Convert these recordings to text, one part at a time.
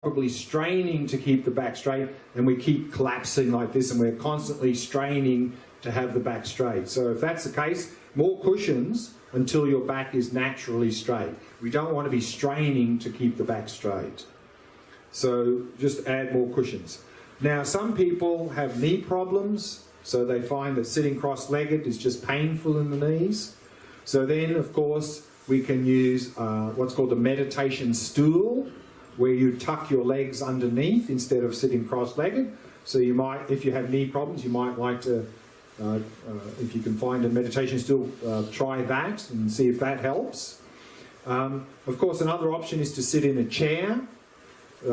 probably straining to keep the back straight, and we keep collapsing like this, and we're constantly straining to have the back straight. So if that's the case, more cushions until your back is naturally straight. We don't want to be straining to keep the back straight. So just add more cushions. Now, some people have knee problems, so they find that sitting cross-legged is just painful in the knees. So then, of course, we can use what's called a meditation stool, where you tuck your legs underneath instead of sitting cross-legged. So you might, if you have knee problems, you might like to, if you can find a meditation stool, try that and see if that helps. Of course, another option is to sit in a chair.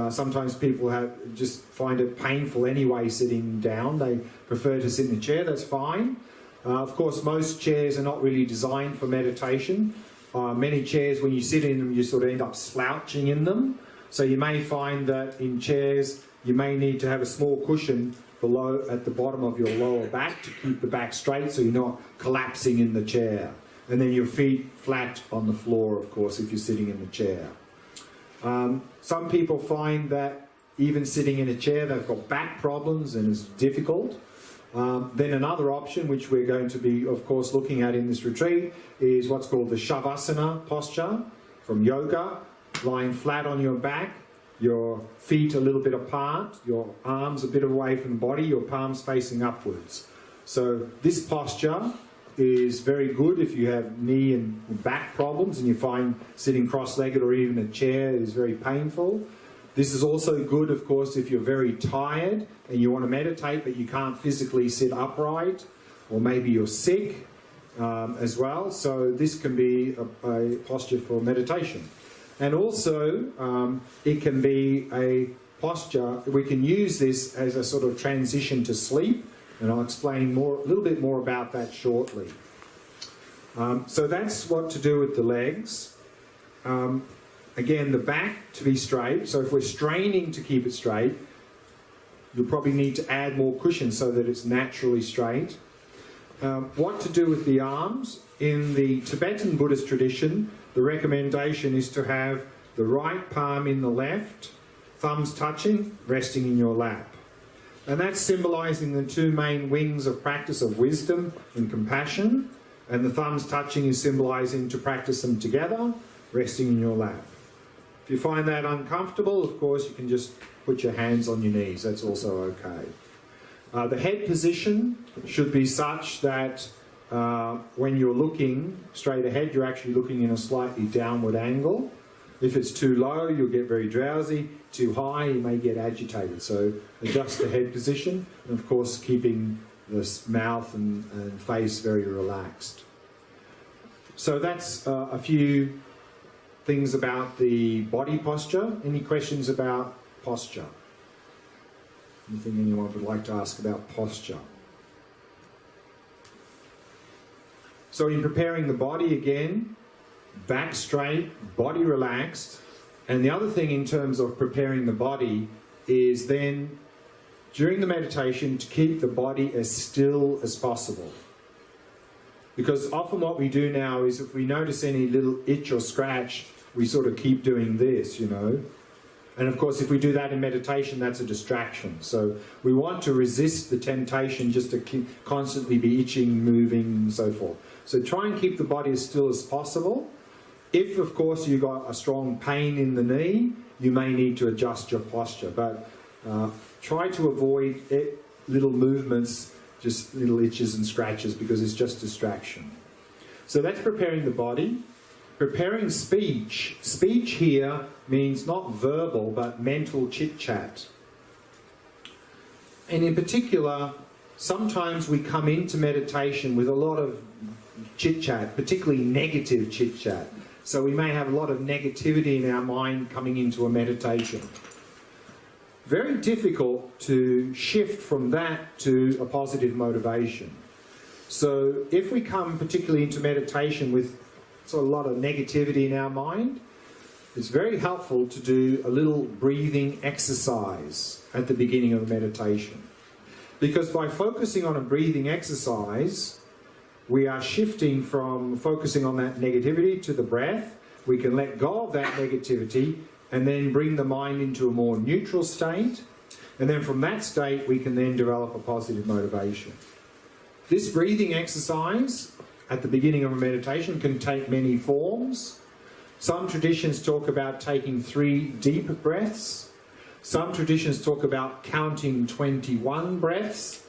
Sometimes people just find it painful anyway sitting down. They prefer to sit in a chair, that's fine. Of course, most chairs are not really designed for meditation. Many chairs, when you sit in them, you sort of end up slouching in them. So you may find that in chairs, you may need to have a small cushion below at the bottom of your lower back to keep the back straight so you're not collapsing in the chair. And then your feet flat on the floor, of course, if you're sitting in the chair. Some people find that even sitting in a chair, they've got back problems and it's difficult. Then another option, which we're going to be, of course, looking at in this retreat, is what's called the Shavasana posture from yoga. Lying flat on your back, your feet a little bit apart, your arms a bit away from the body, your palms facing upwards. So this posture is very good if you have knee and back problems and you find sitting cross-legged or even a chair is very painful. This is also good, of course, if you're very tired and you want to meditate but you can't physically sit upright, or maybe you're sick as well. So this can be a posture for meditation. And also, it can be a posture, we can use this as a sort of transition to sleep, and I'll explain a little bit more about that shortly. So that's what to do with the legs. Again, the back to be straight, so if we're straining to keep it straight, you'll probably need to add more cushion so that it's naturally straight. What to do with the arms? In the Tibetan Buddhist tradition, the recommendation is to have the right palm in the left, thumbs touching, resting in your lap. And that's symbolizing the two main wings of practice of wisdom and compassion, and the thumbs touching is symbolizing to practice them together, resting in your lap. If you find that uncomfortable, of course, you can just put your hands on your knees. That's also okay. The head position should be such that when you're looking straight ahead, you're actually looking in a slightly downward angle. If it's too low, you'll get very drowsy. Too high, you may get agitated. So adjust the head position, and of course keeping the mouth and face very relaxed. So that's a few things about the body posture. Any questions about posture? Anything anyone would like to ask about posture? So in preparing the body, again, back straight, body relaxed. And the other thing in terms of preparing the body is then, during the meditation, to keep the body as still as possible. Because often what we do now is if we notice any little itch or scratch, we sort of keep doing this, you know. And of course, if we do that in meditation, that's a distraction. So we want to resist the temptation just to keep constantly be itching, moving, and so forth. So try and keep the body as still as possible. If, of course, you've got a strong pain in the knee, you may need to adjust your posture. But try to avoid little movements, just little itches and scratches, because it's just distraction. So that's preparing the body. Preparing speech. Speech here means not verbal, but mental chit-chat. And in particular, sometimes we come into meditation with a lot of chit-chat, particularly negative chit-chat. So we may have a lot of negativity in our mind coming into a meditation. Very difficult to shift from that to a positive motivation. So if we come particularly into meditation with sort of a lot of negativity in our mind, it's very helpful to do a little breathing exercise at the beginning of the meditation. Because by focusing on a breathing exercise, we are shifting from focusing on that negativity to the breath. We can let go of that negativity and then bring the mind into a more neutral state. And then from that state, we can then develop a positive motivation. This breathing exercise at the beginning of a meditation can take many forms. Some traditions talk about taking 3 deep breaths. Some traditions talk about counting 21 breaths.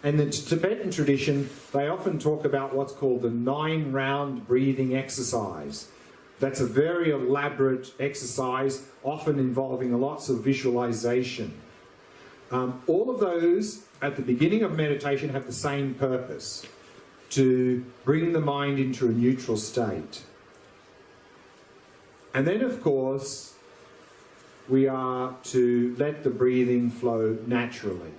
And the Tibetan tradition, they often talk about what's called the 9-round breathing exercise. That's a very elaborate exercise, often involving lots of visualization. All of those at the beginning of meditation have the same purpose, to bring the mind into a neutral state. And then, of course, we are to let the breathing flow naturally.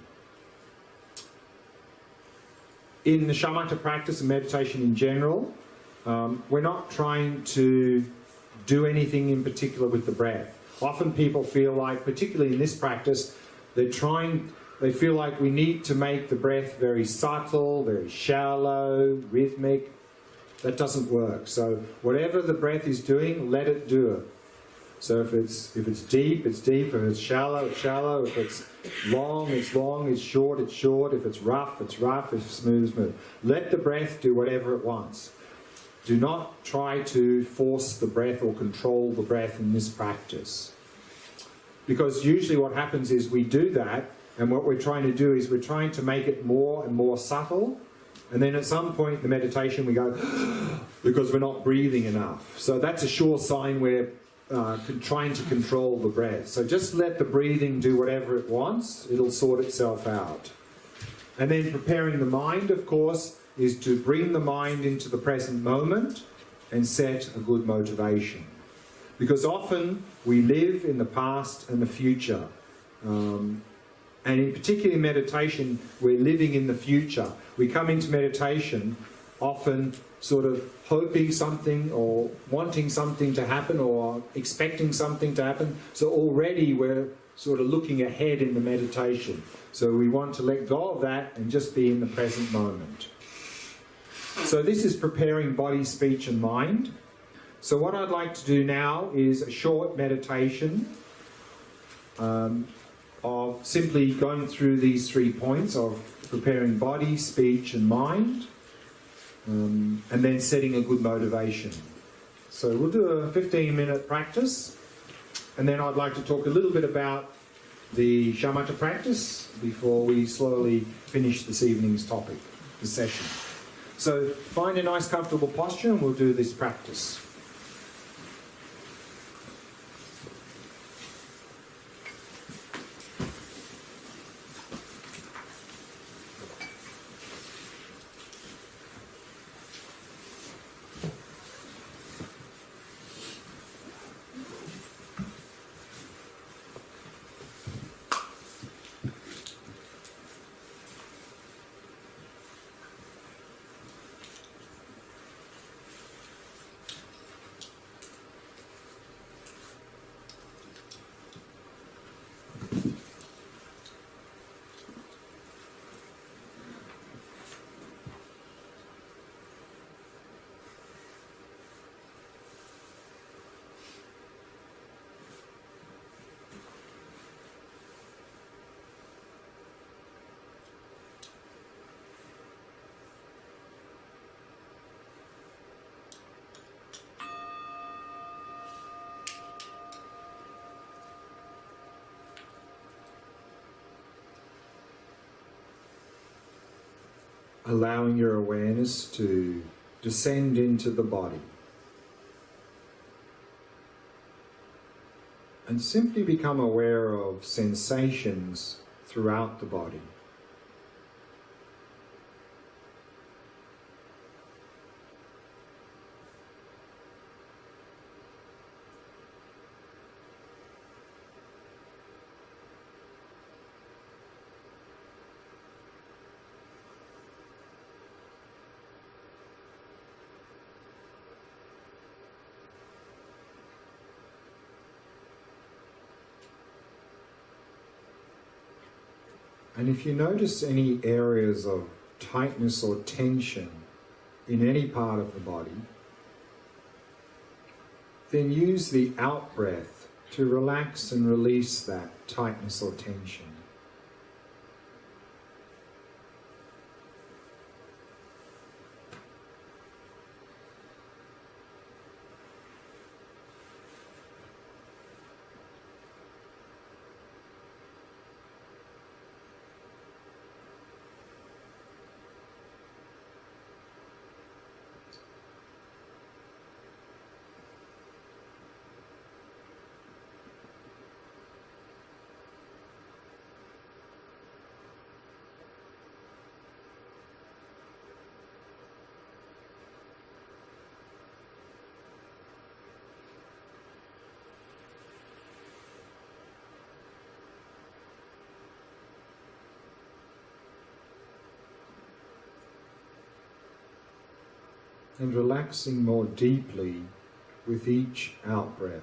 In the Shamatha practice and meditation in general, we're not trying to do anything in particular with the breath. Often people feel like, particularly in this practice, they feel like we need to make the breath very subtle, very shallow, rhythmic. That doesn't work. So whatever the breath is doing, let it do it. So if it's deep, it's deep. If it's shallow, it's shallow. If it's long, it's long. It's short, it's short. If it's rough, it's rough. If it's smooth, it's smooth. Let the breath do whatever it wants. Do not try to force the breath or control the breath in this practice. Because usually what happens is we do that, and what we're trying to do is we're trying to make it more and more subtle, and then at some point in the meditation we go, because we're not breathing enough. So that's a sure sign we're trying to control the breath. So just let the breathing do whatever it wants, it'll sort itself out. And then preparing the mind, of course, is to bring the mind into the present moment and set a good motivation. Because often we live in the past and the future. And in particular in meditation, we're living in the future. We come into meditation often sort of hoping something or wanting something to happen or expecting something to happen. So already we're sort of looking ahead in the meditation. So we want to let go of that and just be in the present moment. So this is preparing body, speech and mind. So what I'd like to do now is a short meditation of simply going through these 3 points of preparing body, speech and mind, and then setting a good motivation. So we'll do a 15-minute practice, and then I'd like to talk a little bit about the Shamatha practice before we slowly finish this evening's topic, the session. So find a nice comfortable posture and we'll do this practice. Allowing your awareness to descend into the body and simply become aware of sensations throughout the body. And if you notice any areas of tightness or tension in any part of the body, then use the out-breath to relax and release that tightness or tension. And relaxing more deeply with each out-breath.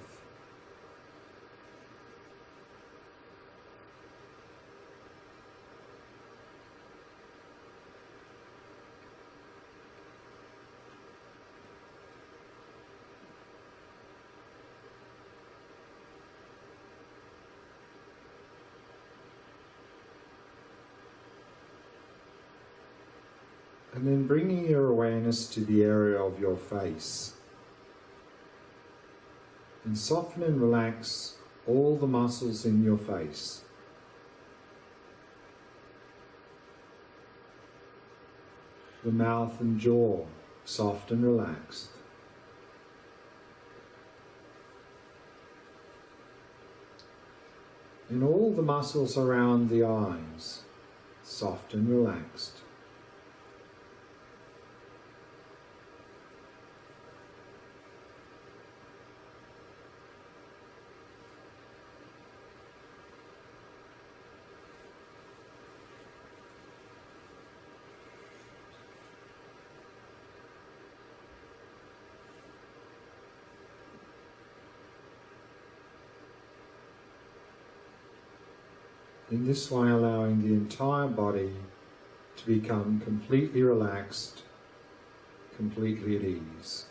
And then bringing your awareness to the area of your face. And soften and relax all the muscles in your face. The mouth and jaw, soft and relaxed. And all the muscles around the eyes, soft and relaxed. In this way, allowing the entire body to become completely relaxed, completely at ease.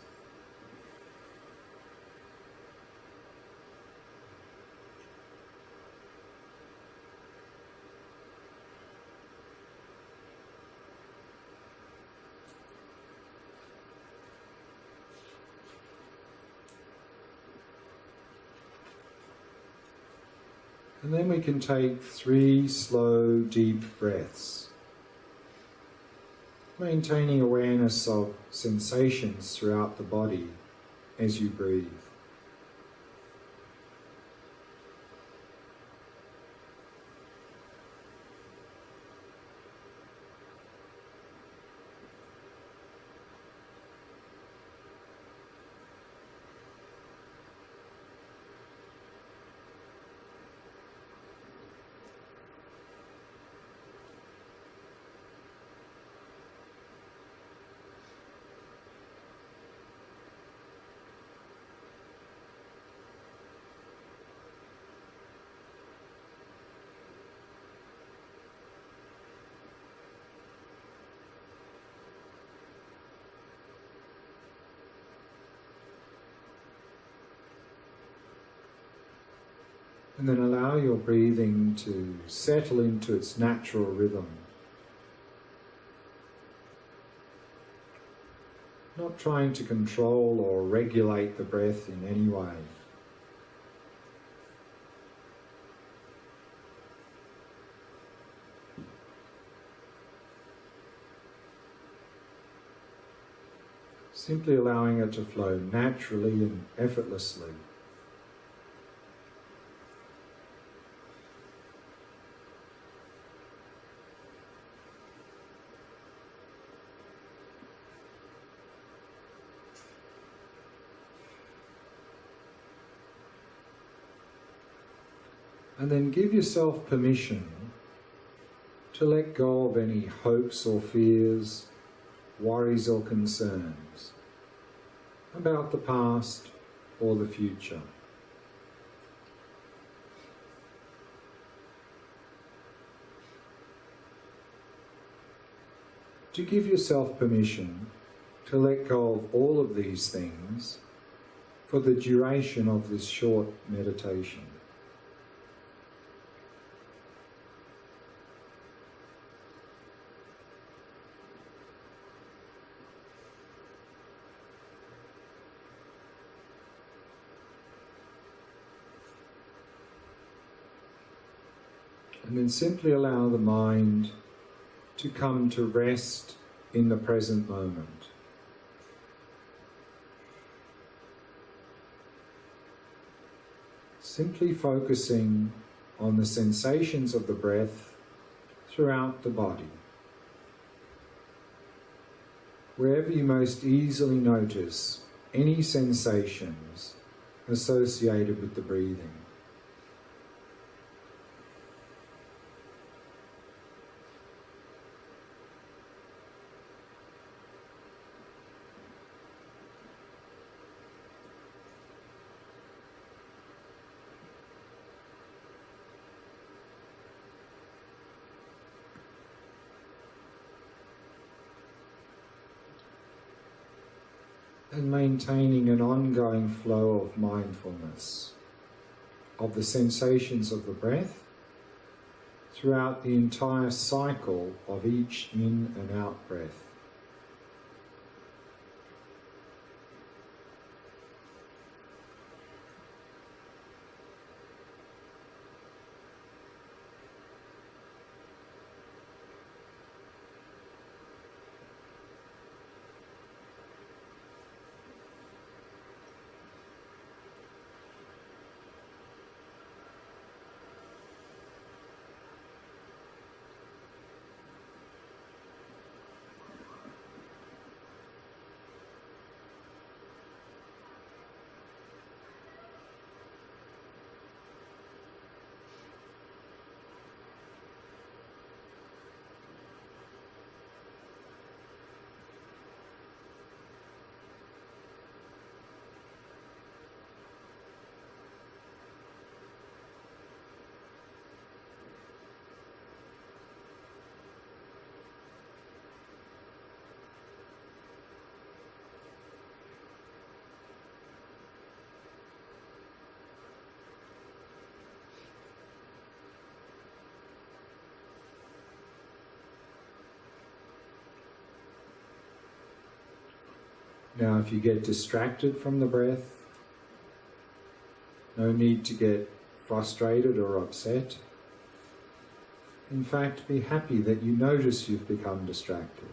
And then we can take 3 slow, deep breaths, maintaining awareness of sensations throughout the body as you breathe. And then allow your breathing to settle into its natural rhythm. Not trying to control or regulate the breath in any way. Simply allowing it to flow naturally and effortlessly. And then give yourself permission to let go of any hopes or fears, worries or concerns about the past or the future. To give yourself permission to let go of all of these things for the duration of this short meditation. And then simply allow the mind to come to rest in the present moment. Simply focusing on the sensations of the breath throughout the body. Wherever you most easily notice any sensations associated with the breathing. And maintaining an ongoing flow of mindfulness of the sensations of the breath throughout the entire cycle of each in and out breath. Now, if you get distracted from the breath, no need to get frustrated or upset. In fact, be happy that you notice you've become distracted.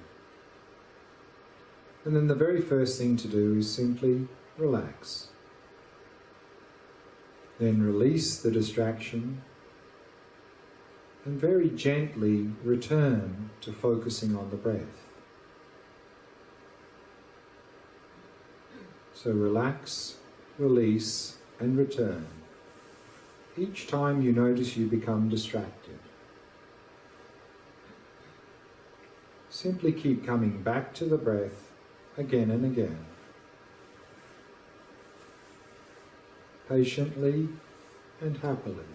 And then the very first thing to do is simply relax. Then release the distraction and very gently return to focusing on the breath. So relax, release, and return. Each time you notice you become distracted. Simply keep coming back to the breath again and again. Patiently and happily.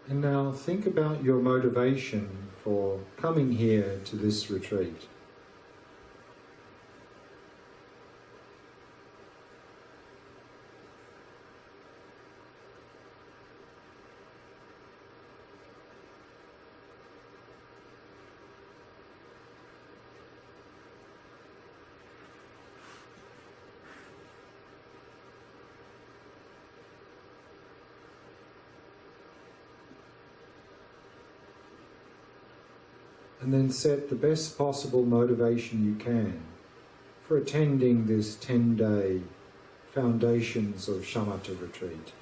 And now think about your motivation for coming here to this retreat. And then set the best possible motivation you can for attending this 10-day Foundations of Shamatha retreat.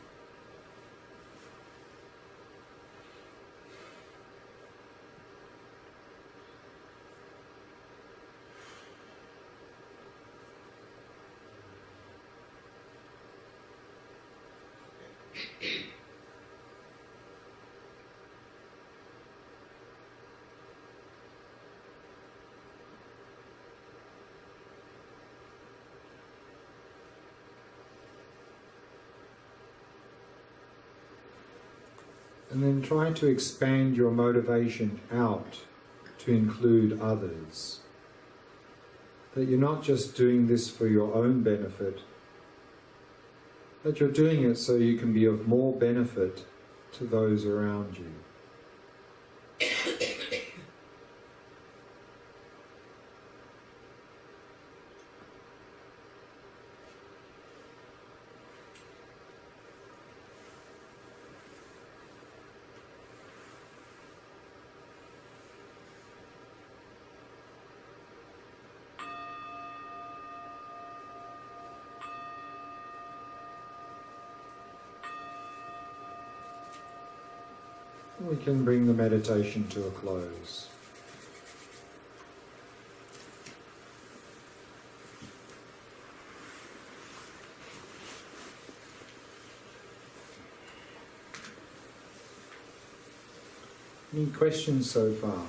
And then try to expand your motivation out to include others. That you're not just doing this for your own benefit, that you're doing it so you can be of more benefit to those around you. We can bring the meditation to a close. Any questions so far?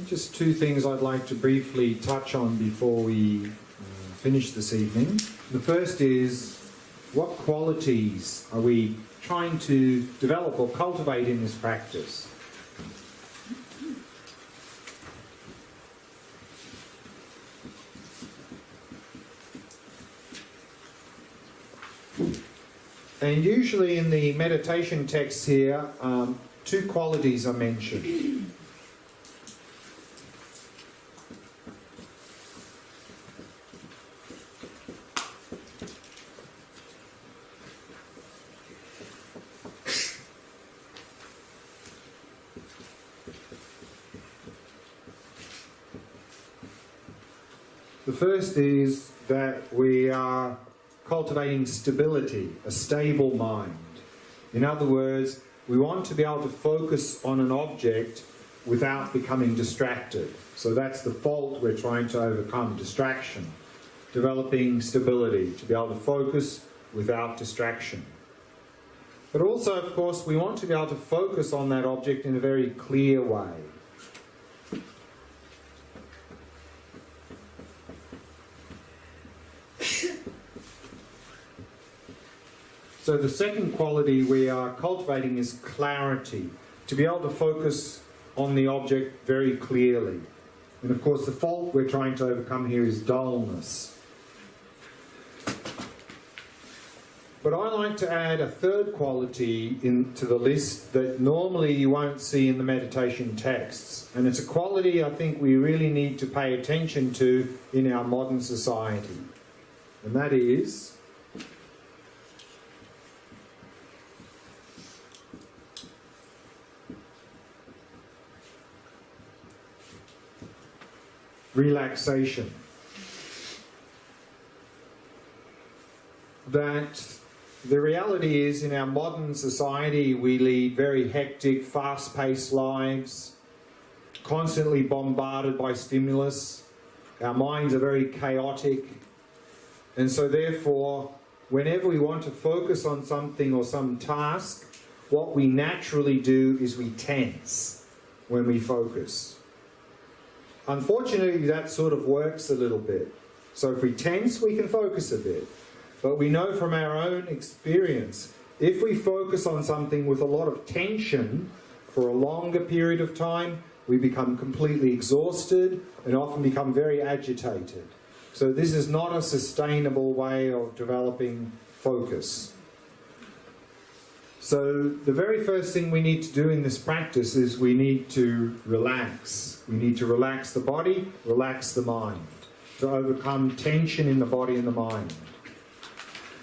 Just two things I'd like to briefly touch on before we finish this evening. The first is, what qualities are we trying to develop or cultivate in this practice? And usually in the meditation texts here, two qualities are mentioned. The first is that we are cultivating stability, a stable mind. In other words, we want to be able to focus on an object without becoming distracted. So that's the fault we're trying to overcome, distraction. Developing stability, to be able to focus without distraction. But also, of course, we want to be able to focus on that object in a very clear way. So the second quality we are cultivating is clarity, to be able to focus on the object very clearly. And of course the fault we're trying to overcome here is dullness. But I like to add a third quality into the list that normally you won't see in the meditation texts. And it's a quality I think we really need to pay attention to in our modern society. And that is relaxation. That the reality is, in our modern society we lead very hectic, fast-paced lives, constantly bombarded by stimulus. Our minds are very chaotic, and so therefore whenever we want to focus on something or some task, what we naturally do is we tense when we focus. Unfortunately, that sort of works a little bit. So if we tense, we can focus a bit. But we know from our own experience, if we focus on something with a lot of tension for a longer period of time, we become completely exhausted and often become very agitated. So this is not a sustainable way of developing focus. So the very first thing we need to do in this practice is we need to relax. We need to relax the body, relax the mind, to overcome tension in the body and the mind.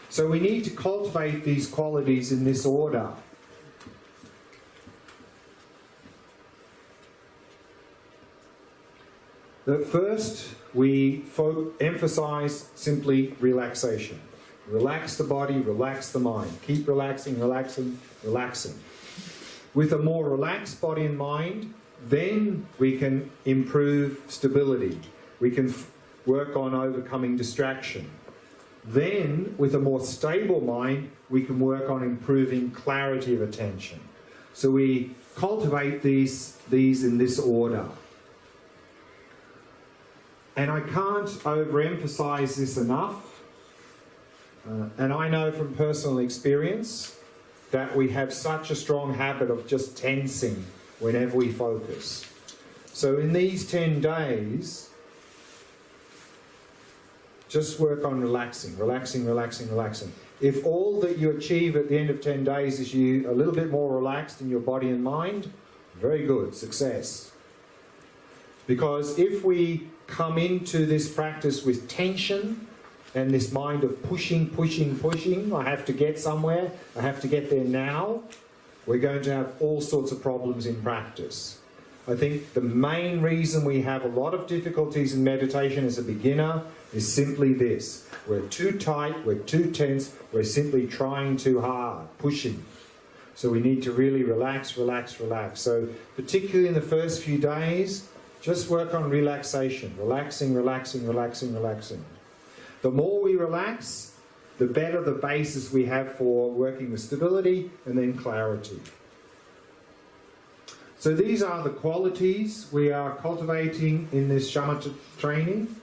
So we need to cultivate these qualities in this order. At first, we emphasize simply relaxation. Relax the body, relax the mind. Keep relaxing, relaxing, relaxing. With a more relaxed body and mind, then we can improve stability. We can work on overcoming distraction. Then, with a more stable mind, we can work on improving clarity of attention. So we cultivate these in this order. And I can't overemphasize this enough. And I know from personal experience that we have such a strong habit of just tensing whenever we focus. So in these 10 days, just work on relaxing, relaxing, relaxing, relaxing. If all that you achieve at the end of 10 days is you a little bit more relaxed in your body and mind, very good, success. Because if we come into this practice with tension and this mind of pushing, pushing, pushing, I have to get somewhere, I have to get there now, we're going to have all sorts of problems in practice. I think the main reason we have a lot of difficulties in meditation as a beginner is simply this. We're too tight, we're too tense, we're simply trying too hard, pushing. So we need to really relax, relax, relax. So particularly in the first few days, just work on relaxation. Relaxing, relaxing, relaxing, relaxing. The more we relax, the better the basis we have for working with stability and then clarity. So these are the qualities we are cultivating in this Shamatha training.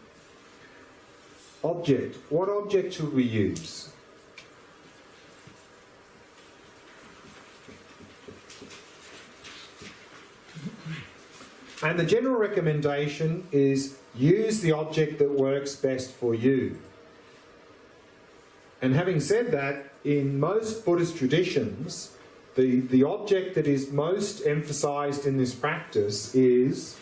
Object. What object should we use? And the general recommendation is use the object that works best for you. And having said that, in most Buddhist traditions, the object that is most emphasized in this practice is